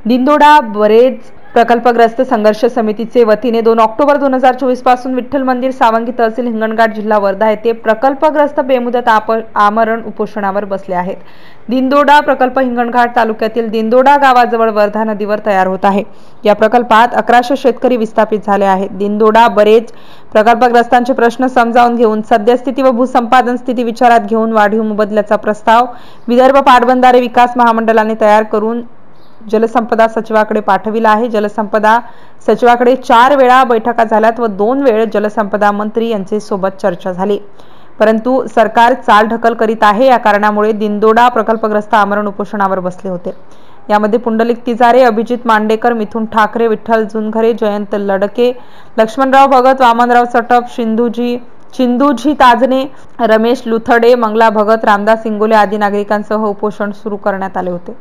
दिंडोडा बरेज प्रकल्पग्रस्त संघर्ष समितीचे वतीने 2 ऑक्टोबर 2024 पासून विठ्ठल मंदिर सावंगी तहसील हिंगणघाट जिल्हा वर्धा येथे प्रकल्पग्रस्त बेमुदत आमरण उपोषणावर बसले आहेत। दिंडोडा प्रकल्प हिंगणघाट तालुक्यातील दिंडोडा गावाजवळ वर्धा नदीवर तयार होत आहे। या प्रकल्पात 1100 शेतकरी विस्थापित झाले आहेत। दिंडोडा बरेज प्रकल्पग्रस्तांचे प्रश्न समजावून घेऊन सद्यस्थिती व भूसंपादन स्थिती विचारात घेऊन वाढीव मोबदल्याचा प्रस्ताव विदर्भ पाटबंधारे विकास महामंडळाने तयार करून जलसंपदा सचिवाकडे पाठविला आहे। जलसंपदा सचिवाकडे 4 वेळा बैठका झाल्यात व 2 वेळ जलसंपदा मंत्री यांचे सोबत चर्चा झाली, परंतु सरकार चालढकल करीत आहे। या कारणामुळे दिंडोडा प्रकल्पग्रस्त आमरण उपोषणावर बसले होते। यामध्ये पुंडलिक तिजारे, अभिजित मांडेकर, मिथुन ठाकरे, विठ्ठल जुनघरे, जयंत लडके, लक्ष्मणराव भगत, वामनराव चटप, चिंदूजी ताजने, रमेश लुथडे, मंगला भगत, रामदास इंगोले आदी नागरिकांसह उपोषण सुरू करण्यात आले होते।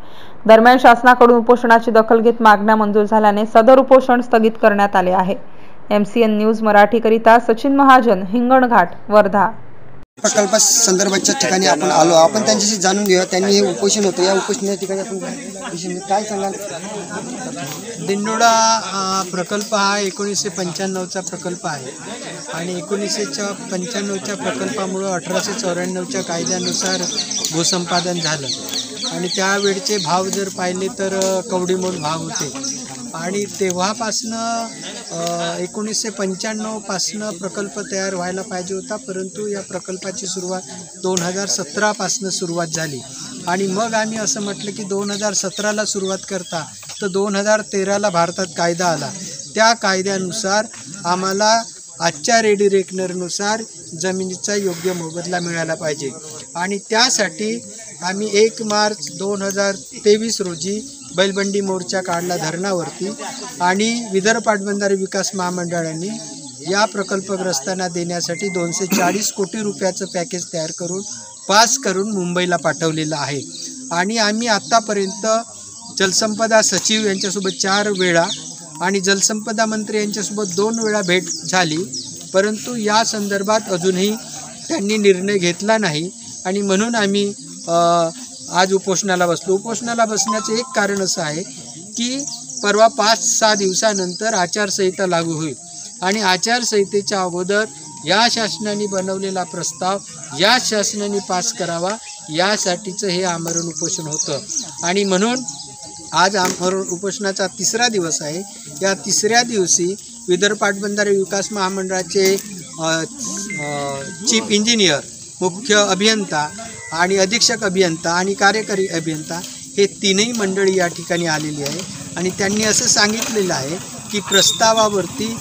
दरम्यान शासनाकडून उपोषणाची दखल घेत मागण्या मंजूर झाल्याने सदर उपोषण स्थगित करण्यात आले आहे। MCN न्यूज मराठी करिता सचिन महाजन, हिंगणघाट, वर्धा। प्रकल्प संदर्भाच्या ठिकाणी आपण आलो, आपण त्यांच्याशी जाणून घेऊया। त्यांनी हे उपोषण होतं, या उपोषणाच्या ठिकाणी आपण काय सांगाल? दिंडोडा प्रकल्प हा 1995चा प्रकल्प आहे आणि 1995च्या प्रकल्पामुळे 1894च्या कायद्यानुसार भूसंपादन झालं आणि त्यावेळचे भाव जर पाहिले तर कवडीमोल भाव होते आणि तेव्हापासनं 1995 पासनं प्रकल्प तयार व्हायला पाहिजे होता, परंतु या प्रकल्पाची सुरुवात 2017 पासनं सुरुवात झाली आणि मग आम्ही असं म्हटलं की 2017ला सुरुवात करता तर 2013ला भारतात कायदा आला। त्या कायद्यानुसार आम्हाला आजच्या रेडी रेकनरनुसार जमिनीचा योग्य मोबदला मिळाला पाहिजे आणि त्यासाठी आम्ही 1 मार्च 2023 रोजी बैलबंडी मोर्चा काढला धरणावरती आणि विदर्भ पाटबंधारे विकास महामंडळाने या प्रकल्पग्रस्तांना देण्यासाठी 240 कोटी रुपयाचं पॅकेज तयार करून पास करून मुंबईला पाठवलेलं आहे आणि आम्ही आत्तापर्यंत जलसंपदा सचिव यांच्यासोबत 4 वेळा आणि जलसंपदा मंत्री यांच्यासोबत 2 वेळा भेट झाली, परंतु या संदर्भात अजूनही त्यांनी निर्णय घेतला नाही आणि म्हणून आम्ही आज उपोषणाला बसलो। उपोषणाला बसण्याचं एक कारण असं आहे की परवा 5-6 दिवसानंतर आचारसंहिता लागू होईल आणि आचारसंहितेच्या अगोदर या शासनाने बनवलेला प्रस्ताव या शासनाने पास करावा, यासाठीचं हे आमरण उपोषण होतं आणि म्हणून आज आमरण उपोषणाचा 3रा दिवस आहे। या 3ऱ्या दिवशी विदर्भ पाटबंधारे विकास महामंडळाचे चीफ इंजिनियर, मुख्य अभियंता आणि अधीक्षक अभियंता आणि कार्यकारी अभियंता हे 3ही मंडळी या ठिकाणी आलेली आहे आणि त्यांनी असं सांगितलेलं आहे की प्रस्तावावरती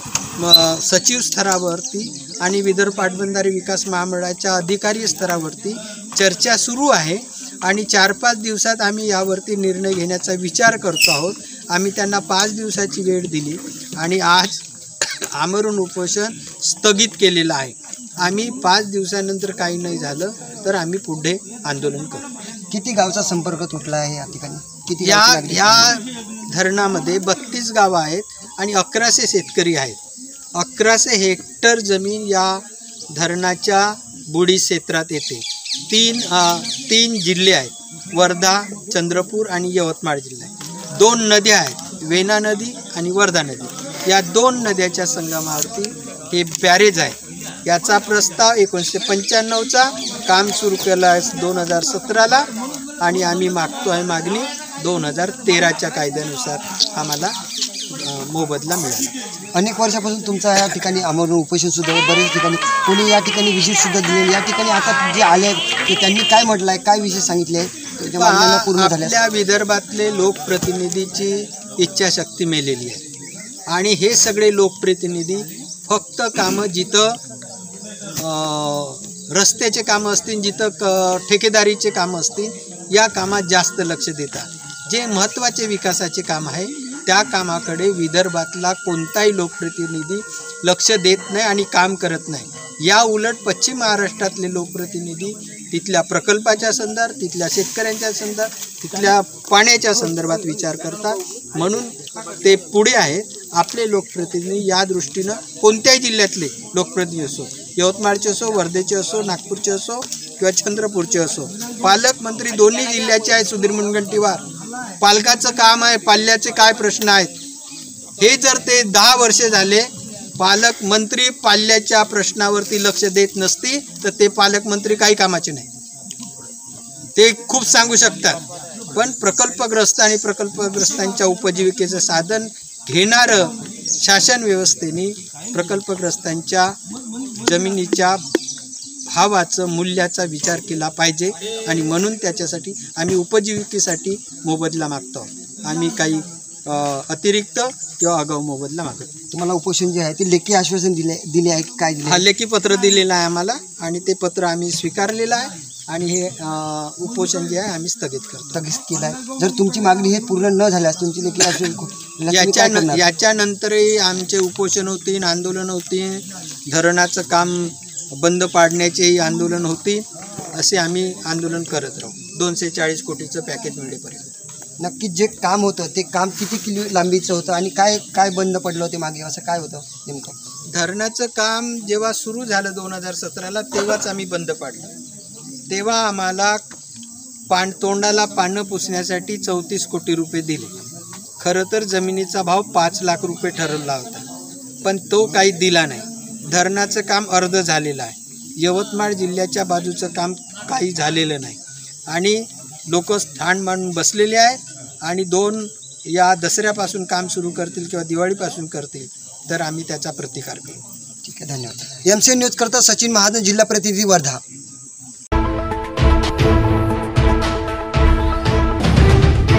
सचिव स्तरावरती आणि विदर्भ पाटबंधारे विकास महामंडळाच्या अधिकारी स्तरावरती चर्चा सुरू आहे आणि 4-5 दिवसात आम्ही यावरती निर्णय घेण्याचा विचार करतो आहोत। आम्ही त्यांना 5 दिवसाची वेळ दिली आणि आज आमरण उपोषण स्थगित केलेलं आहे। आम्ही 5 दिवसानंतर काही नाही झालं तर आम्ही पुढे आंदोलन करू। किती गावचा संपर्क तुटला आहे या ठिकाणी? किती या धरणामध्ये 32 गावं आहेत आणि 1100 शेतकरी आहेत। 1100 हेक्टर जमीन या धरणाच्या बुडी क्षेत्रात येते। 3 जिल्हे आहेत, वर्धा, चंद्रपूर आणि यवतमाळ जिल्हा। 2 नद्या आहेत, वेना नदी आणि वर्धा नदी। या 2 नद्याच्या संगमावरती हे बॅरेज आहे। याचा प्रस्ताव 1995चा काम सुरू केला आहे 2017ला आणि आम्ही मागतो आहे मागणी 2013च्या कायद्यानुसार आम्हाला मोबदला मिळाला। अनेक वर्षापासून तुमचा या ठिकाणी आमरण उपोषण सुद्धा बरेच ठिकाणी कोणी या ठिकाणी विषय सुद्धा दिले। या ठिकाणी आता जे आले ते त्यांनी काय म्हटलं आहे, काय विषय सांगितले आहे पूर्ण झाले? आपल्या विदर्भातले लोकप्रतिनिधीची इच्छाशक्ती मेलेली आहे आणि हे सगळे लोकप्रतिनिधी फक्त कामं जिथं रस्त्याचे कामं असतील, जिथं ठेकेदारीचे कामं असतील, या कामात जास्त लक्ष देतात। जे महत्त्वाचे विकासाचे काम आहे त्या कामाकडे विदर्भातला कोणताही लोकप्रतिनिधी लक्ष देत नाही आणि काम करत नाही। या उलट पश्चिम महाराष्ट्रातले लोकप्रतिनिधी तिथल्या प्रकल्पाच्या संदर्भात, तिथल्या शेतकऱ्यांच्या संदर्भात, तिथल्या पाण्याच्या संदर्भात विचार करतात, म्हणून ते पुढे आहेत। आपले लोकप्रतिनिधी या दृष्टीनं कोणत्याही जिल्ह्यातले लोकप्रतिनिधी असो, यवतमाळचे असो, वर्धेचे असो, नागपूरचे असो किंवा चंद्रपूरचे असो, पालकमंत्री दोन्ही जिल्ह्याचे आहे सुधीर मुनगंटीवार, पालकाचं काम आहे, पाल्याचे काय प्रश्न आहेत हे जर ते 10 वर्षे झाले पालकमंत्री पाल्याच्या प्रश्नावरती लक्ष देत नसती तर ते पालकमंत्री काही कामाचे नाही, ते खूप सांगू शकतात. पण प्रकल्पग्रस्त आणि प्रकल्पग्रस्तांच्या उपजीविकेचं साधन घेणारं शासन व्यवस्थेने प्रकल्पग्रस्तांच्या जमिनीच्या भावाचं मूल्याचा विचार केला पाहिजे आणि म्हणून त्याच्यासाठी आम्ही उपजीविकेसाठी मोबदला मागतो. आम्ही काही अतिरिक्त किंवा आगाऊ मोबदला मागतो. तुम्हाला उपोषण जे आहे ते लेखी आश्वासन दिले आहे काय दिले? हा लेखी पत्र दिलेलं आहे आम्हाला आणि ते पत्र आम्ही स्वीकारलेलं आहे आणि हे उपोषण जे आहे आम्ही स्थगित करतो. स्थगित केलं आहे. जर तुमची मागणी हे पूर्ण न झाल्यास तुमची लेखी आश्वासन याच्यानंतरही आमचे उपोषण होतील, आंदोलन होतील, धरणाचं काम बंद पाडण्याचेही आंदोलन होतील. असे आम्ही आंदोलन करत राहू 240 कोटीचं पॅकेज मिळेपर्यंत. नक्की जे काम होतं ते काम किती किलो लांबीचं होतं आणि काय काय बंद पडलं होते मागे, असं काय होतं नेमकं? धरणाचं काम जेव्हा सुरू झालं 2017ला तेव्हाच आम्ही बंद पाडलं. तेव्हा आम्हाला तोंडाला पानं पुसण्यासाठी 34 कोटी रुपये दिले. खरं तर जमिनीचा भाव 5 लाख रुपये ठरवला होता, पण तो काही दिला नाही. धरणाचं काम अर्ध झालेलं आहे. यवतमाळ जिल्ह्याच्या बाजूचं काम काही झालेलं नाही आणि लोक ठाण मांडून बसलेले आहेत आणि या दसऱ्यापासून काम सुरू करतील किंवा दिवाळीपासून करतील तर आम्ही त्याचा प्रतिकार करू. ठीक आहे, धन्यवाद. MC न्यूज करता सचिन महाजन, जिल्हा प्रतिनिधी वर्धा.